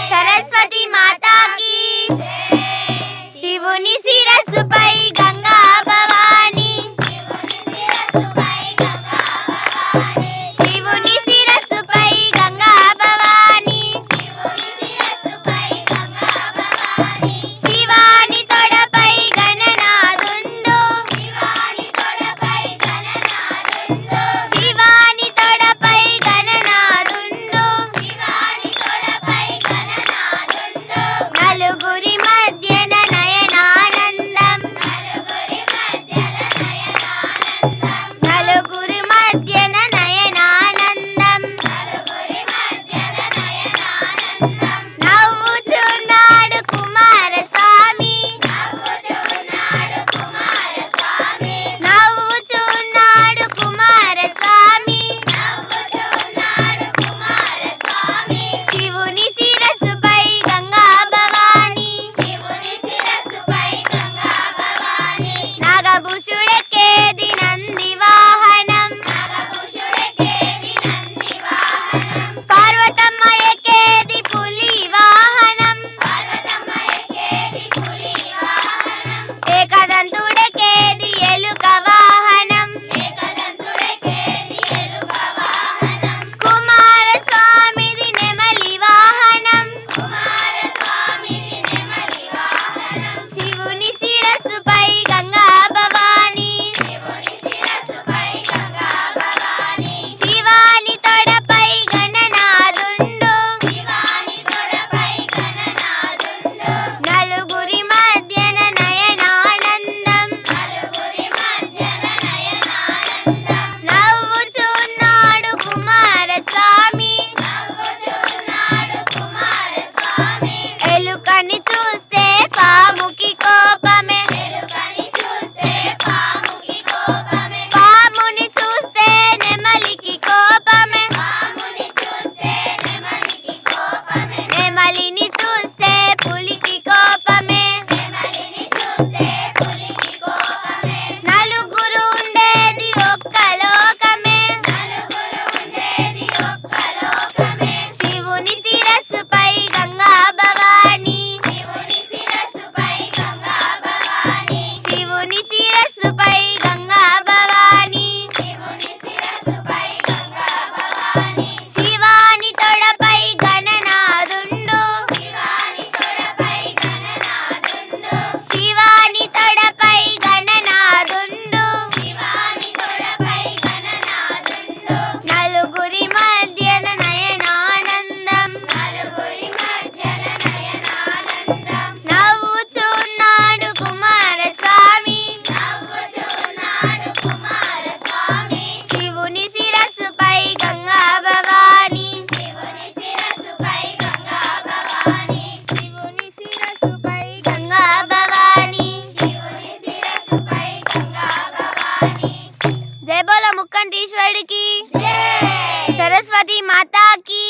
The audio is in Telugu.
సరస్వతి మాతాకి శివుని శిరస్సుపై గంగా భవాని శివుని శిరస్సుపై గంగా భవాని శివాని తొడపై గణనాథుండు శివాని తొడపై గణనాథుండు నలుగురి మధ్యన నయనానందం నలుగురి మధ్యన నయనానందం నవ్వుచున్నాడు కుమారస్వామి నవ్వుచున్నాడు కుమారస్వామి శివుని శిరస్సుపై గంగా భవాని నాగభూషుడకేది నంది వాహనం పార్వతమ్మ ఎక్కేది పులి వాహనం ఏకదంతుడకేది ఎలుక వాహనం కుమారస్వామిది నెమలి వాహనం శివుని శిరస్సుపై గంగా భవాని శివాని తొడపై గణనాథుండు నలుగురి మధ్యన నయనానందం నవ్వుచున్నాడు కుమారస్వామి ఎలుకని చూస్తే పాముకి కోపమే పాముని చూస్తే నెమలికి కోపమే నెమలిని చూస్తే పులికి కోపమే నలుగురు ఉండేది ఒక్క లోకమే శివుని శిరస్సుపై గంగా భవాని శివుని శిరస్సుపై గంగా భవాని శివాని తొడపై గణనాథుండు శివాని తొడపై గణనాథుండు నలుగురి మధ్యన నయనానందం నవ్వుచున్నాడు కుమారస్వామి శివుని శిరస్సుపై గంగా భవాని శివుని శిరస్సుపై గంగా భవాని జై బోలో ముక్కంటీశ్వరుడికి సరస్వతి మాతాకి